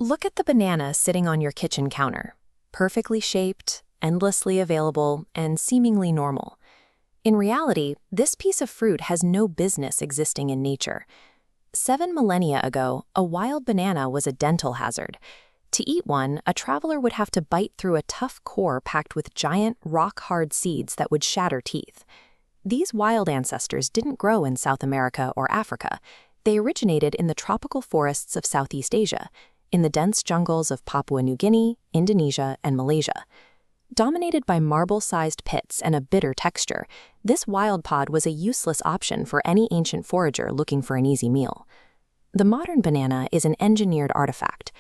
Look at the banana sitting on your kitchen counter. Perfectly shaped, endlessly available, and seemingly normal. In reality, this piece of fruit has no business existing in nature. 7 millennia ago, a wild banana was a dental hazard. To eat one, a traveler would have to bite through a tough core packed with giant, rock-hard seeds that would shatter teeth. These wild ancestors didn't grow in South America or Africa. They originated in the tropical forests of Southeast Asia, in the dense jungles of Papua New Guinea, Indonesia, and Malaysia. Dominated by marble-sized pits and a bitter texture, this wild pod was a useless option for any ancient forager looking for an easy meal. The modern banana is an engineered artifact.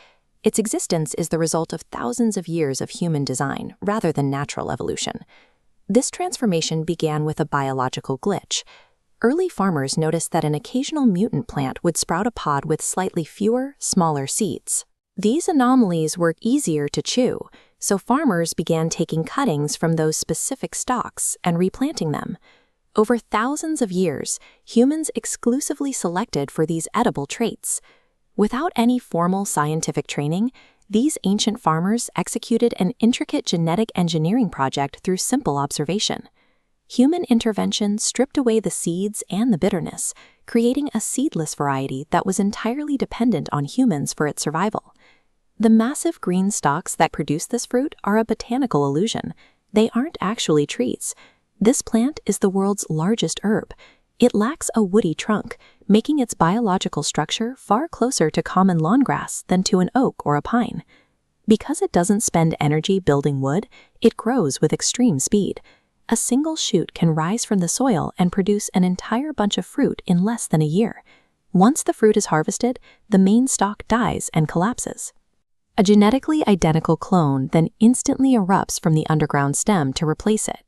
Its existence is the result of thousands of years of human design rather than natural evolution. This transformation began with a biological glitch. Early farmers noticed that an occasional mutant plant would sprout a pod with slightly fewer, smaller seeds. These anomalies were easier to chew, so farmers began taking cuttings from those specific stalks and replanting them. Over thousands of years, humans exclusively selected for these edible traits. Without any formal scientific training, these ancient farmers executed an intricate genetic engineering project through simple observation. Human intervention stripped away the seeds and the bitterness, creating a seedless variety that was entirely dependent on humans for its survival. The massive green stalks that produce this fruit are a botanical illusion. They aren't actually trees. This plant is the world's largest herb. It lacks a woody trunk, making its biological structure far closer to common lawn grass than to an oak or a pine. Because it doesn't spend energy building wood, it grows with extreme speed. A single shoot can rise from the soil and produce an entire bunch of fruit in less than a year. Once the fruit is harvested, the main stalk dies and collapses. A genetically identical clone then instantly erupts from the underground stem to replace it.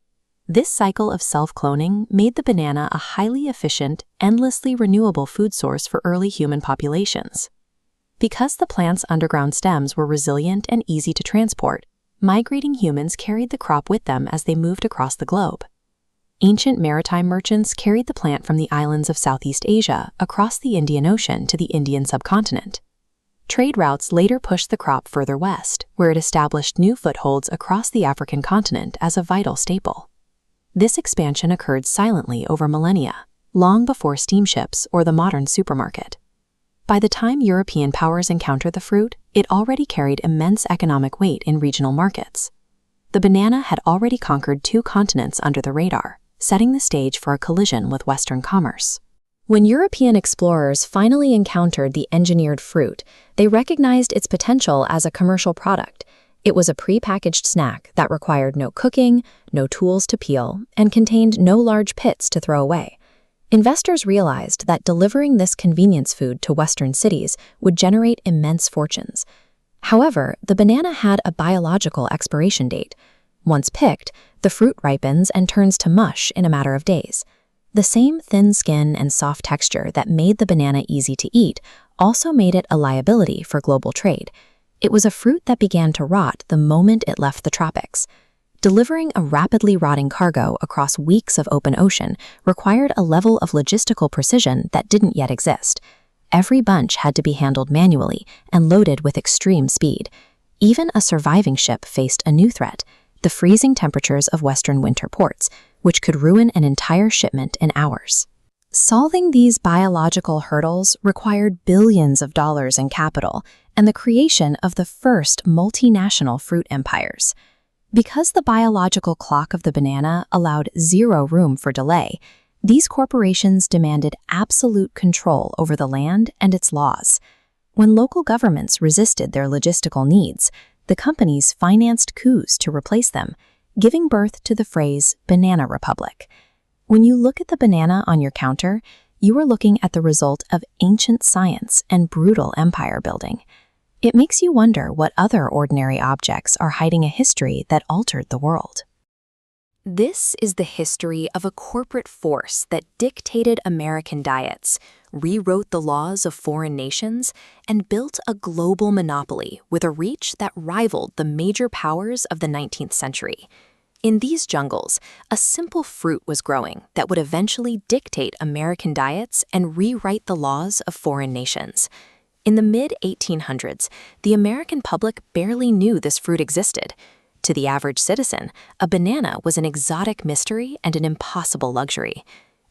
This cycle of self-cloning made the banana a highly efficient, endlessly renewable food source for early human populations. Because the plant's underground stems were resilient and easy to transport, migrating humans carried the crop with them as they moved across the globe. Ancient maritime merchants carried the plant from the islands of Southeast Asia across the Indian Ocean to the Indian subcontinent. Trade routes later pushed the crop further west, where it established new footholds across the African continent as a vital staple. This expansion occurred silently over millennia, long before steamships or the modern supermarket. By the time European powers encountered the fruit, it already carried immense economic weight in regional markets. The banana had already conquered 2 continents under the radar, setting the stage for a collision with Western commerce. When European explorers finally encountered the engineered fruit, they recognized its potential as a commercial product. It was a pre-packaged snack that required no cooking, no tools to peel, and contained no large pits to throw away. Investors realized that delivering this convenience food to Western cities would generate immense fortunes. However, the banana had a biological expiration date. Once picked, the fruit ripens and turns to mush in a matter of days. The same thin skin and soft texture that made the banana easy to eat also made it a liability for global trade. It was a fruit that began to rot the moment it left the tropics. Delivering a rapidly rotting cargo across weeks of open ocean required a level of logistical precision that didn't yet exist. Every bunch had to be handled manually and loaded with extreme speed. Even a surviving ship faced a new threat: the freezing temperatures of Western winter ports, which could ruin an entire shipment in hours. Solving these biological hurdles required billions of dollars in capital and the creation of the first multinational fruit empires. Because the biological clock of the banana allowed zero room for delay, these corporations demanded absolute control over the land and its laws. When local governments resisted their logistical needs, the companies financed coups to replace them, giving birth to the phrase "banana republic." When you look at the banana on your counter, you are looking at the result of ancient science and brutal empire building. It makes you wonder what other ordinary objects are hiding a history that altered the world. This is the history of a corporate force that dictated American diets, rewrote the laws of foreign nations, and built a global monopoly with a reach that rivaled the major powers of the 19th century. In these jungles, a simple fruit was growing that would eventually dictate American diets and rewrite the laws of foreign nations. In the mid-1800s, the American public barely knew this fruit existed. To the average citizen, a banana was an exotic mystery and an impossible luxury.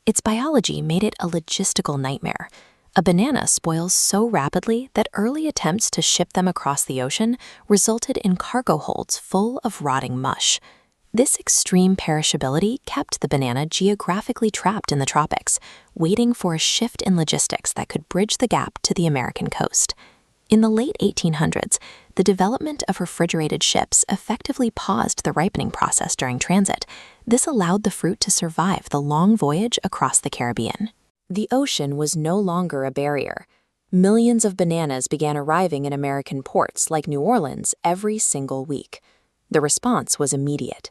Its biology made it a logistical nightmare. A banana spoils so rapidly that early attempts to ship them across the ocean resulted in cargo holds full of rotting mush. This extreme perishability kept the banana geographically trapped in the tropics, waiting for a shift in logistics that could bridge the gap to the American coast. In the late 1800s, the development of refrigerated ships effectively paused the ripening process during transit. This allowed the fruit to survive the long voyage across the Caribbean. The ocean was no longer a barrier. Millions of bananas began arriving in American ports like New Orleans every single week. The response was immediate.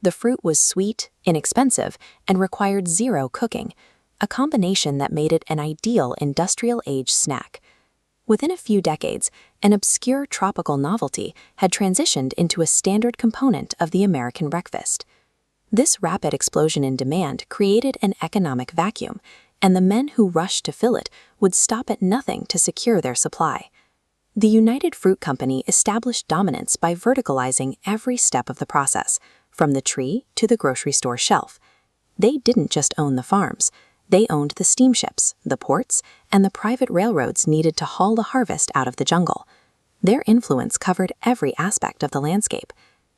The fruit was sweet, inexpensive, and required zero cooking, a combination that made it an ideal industrial-age snack. Within a few decades, an obscure tropical novelty had transitioned into a standard component of the American breakfast. This rapid explosion in demand created an economic vacuum, and the men who rushed to fill it would stop at nothing to secure their supply. The United Fruit Company established dominance by verticalizing every step of the process, from the tree to the grocery store shelf. They didn't just own the farms. They owned the steamships, the ports, and the private railroads needed to haul the harvest out of the jungle. Their influence covered every aspect of the landscape.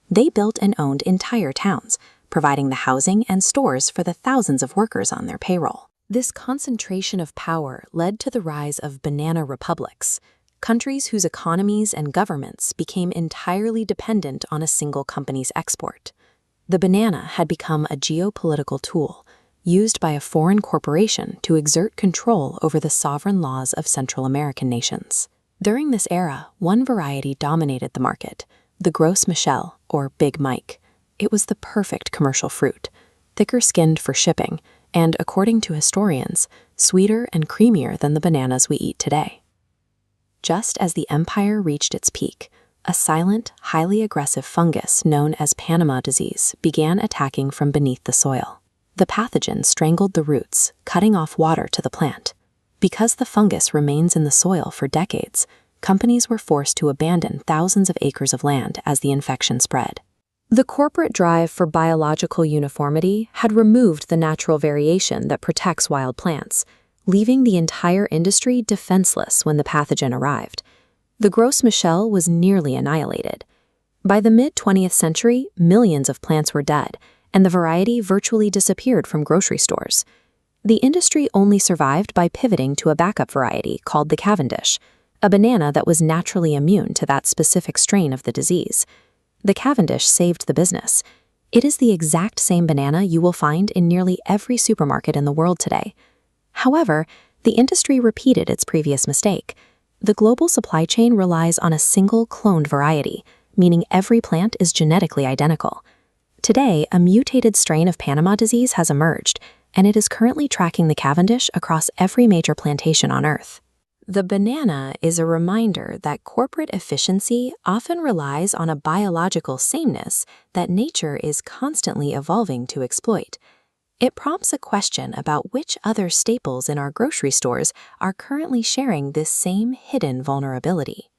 They built and owned entire towns, providing the housing and stores for the thousands of workers on their payroll. This concentration of power led to the rise of banana republics, countries whose economies and governments became entirely dependent on a single company's export. The banana had become a geopolitical tool, used by a foreign corporation to exert control over the sovereign laws of Central American nations. During this era, one variety dominated the market, the Gros Michel, or Big Mike. It was the perfect commercial fruit, thicker-skinned for shipping, and, according to historians, sweeter and creamier than the bananas we eat today. Just as the empire reached its peak, a silent, highly aggressive fungus known as Panama Disease began attacking from beneath the soil. The pathogen strangled the roots, cutting off water to the plant. Because the fungus remains in the soil for decades, companies were forced to abandon thousands of acres of land as the infection spread. The corporate drive for biological uniformity had removed the natural variation that protects wild plants, leaving the entire industry defenseless when the pathogen arrived. The Gros Michel was nearly annihilated. By the mid-20th century, millions of plants were dead, and the variety virtually disappeared from grocery stores. The industry only survived by pivoting to a backup variety called the Cavendish, a banana that was naturally immune to that specific strain of the disease. The Cavendish saved the business. It is the exact same banana you will find in nearly every supermarket in the world today. However, the industry repeated its previous mistake. The global supply chain relies on a single cloned variety, meaning every plant is genetically identical. Today, a mutated strain of Panama disease has emerged, and it is currently tracking the Cavendish across every major plantation on Earth. The banana is a reminder that corporate efficiency often relies on a biological sameness that nature is constantly evolving to exploit. It prompts a question about which other staples in our grocery stores are currently sharing this same hidden vulnerability.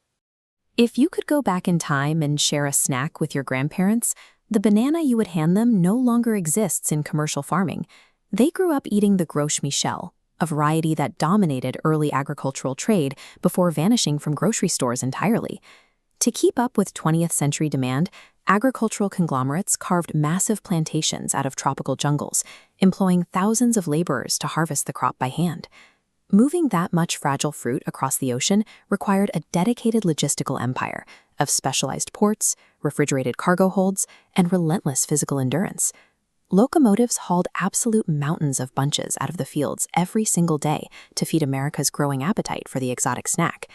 If you could go back in time and share a snack with your grandparents, the banana you would hand them no longer exists in commercial farming. They grew up eating the Gros Michel, a variety that dominated early agricultural trade before vanishing from grocery stores entirely. To keep up with 20th century demand, agricultural conglomerates carved massive plantations out of tropical jungles, employing thousands of laborers to harvest the crop by hand. Moving that much fragile fruit across the ocean required a dedicated logistical empire of specialized ports, refrigerated cargo holds, and relentless physical endurance. Locomotives hauled absolute mountains of bunches out of the fields every single day to feed America's growing appetite for the exotic snack.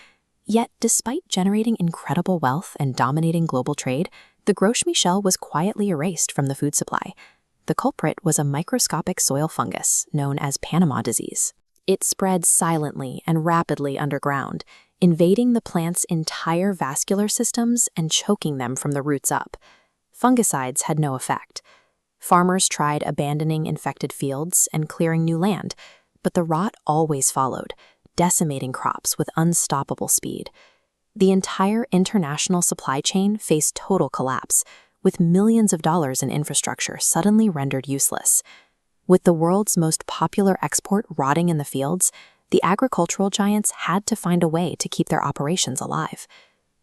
Yet, despite generating incredible wealth and dominating global trade, the Gros Michel was quietly erased from the food supply. The culprit was a microscopic soil fungus known as Panama Disease. It spread silently and rapidly underground, invading the plant's entire vascular systems and choking them from the roots up. Fungicides had no effect. Farmers tried abandoning infected fields and clearing new land, but the rot always followed, decimating crops with unstoppable speed. The entire international supply chain faced total collapse, with millions of dollars in infrastructure suddenly rendered useless. With the world's most popular export rotting in the fields, the agricultural giants had to find a way to keep their operations alive.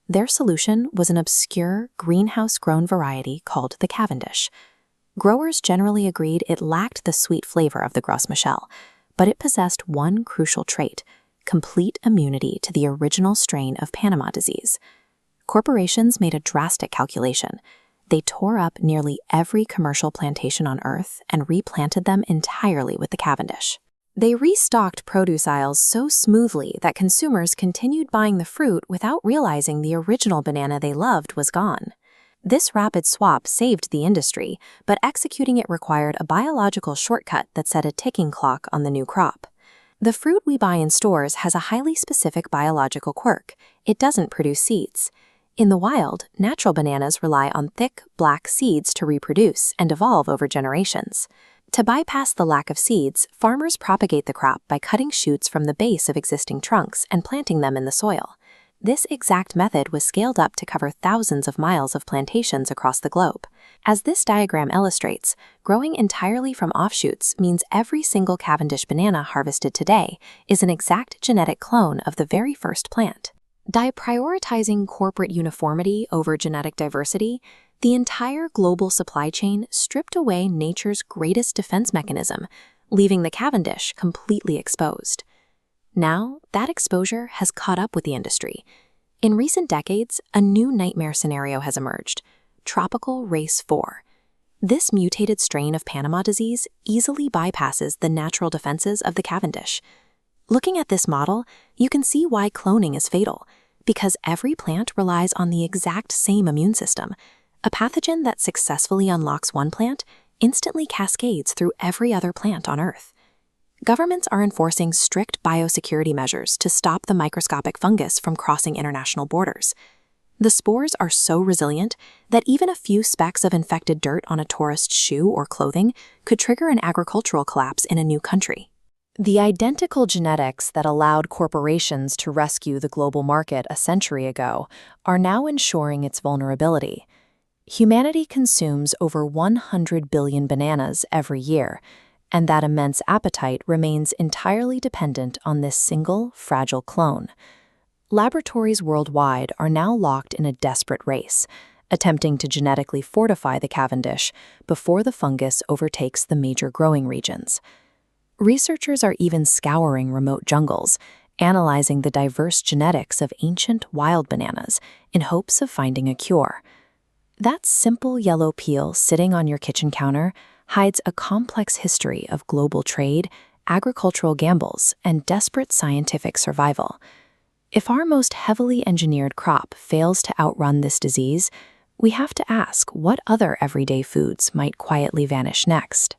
Their solution was an obscure, greenhouse-grown variety called the Cavendish. Growers generally agreed it lacked the sweet flavor of the Gros Michel, but it possessed one crucial trait: complete immunity to the original strain of Panama disease. Corporations made a drastic calculation. They tore up nearly every commercial plantation on Earth and replanted them entirely with the Cavendish. They restocked produce aisles so smoothly that consumers continued buying the fruit without realizing the original banana they loved was gone. This rapid swap saved the industry, but executing it required a biological shortcut that set a ticking clock on the new crop. The fruit we buy in stores has a highly specific biological quirk. It doesn't produce seeds. In the wild, natural bananas rely on thick, black seeds to reproduce and evolve over generations. To bypass the lack of seeds, farmers propagate the crop by cutting shoots from the base of existing trunks and planting them in the soil. This exact method was scaled up to cover thousands of miles of plantations across the globe. As this diagram illustrates, growing entirely from offshoots means every single Cavendish banana harvested today is an exact genetic clone of the very first plant. By prioritizing corporate uniformity over genetic diversity, the entire global supply chain stripped away nature's greatest defense mechanism, leaving the Cavendish completely exposed. Now, that exposure has caught up with the industry. In recent decades, a new nightmare scenario has emerged: Tropical Race 4. This mutated strain of Panama disease easily bypasses the natural defenses of the Cavendish. Looking at this model, you can see why cloning is fatal, because every plant relies on the exact same immune system. A pathogen that successfully unlocks one plant instantly cascades through every other plant on Earth. Governments are enforcing strict biosecurity measures to stop the microscopic fungus from crossing international borders. The spores are so resilient that even a few specks of infected dirt on a tourist's shoe or clothing could trigger an agricultural collapse in a new country. The identical genetics that allowed corporations to rescue the global market a century ago are now ensuring its vulnerability. Humanity consumes over 100 billion bananas every year, and that immense appetite remains entirely dependent on this single, fragile clone. Laboratories worldwide are now locked in a desperate race, attempting to genetically fortify the Cavendish before the fungus overtakes the major growing regions. Researchers are even scouring remote jungles, analyzing the diverse genetics of ancient wild bananas in hopes of finding a cure. That simple yellow peel sitting on your kitchen counter hides a complex history of global trade, agricultural gambles, and desperate scientific survival. If our most heavily engineered crop fails to outrun this disease, we have to ask what other everyday foods might quietly vanish next.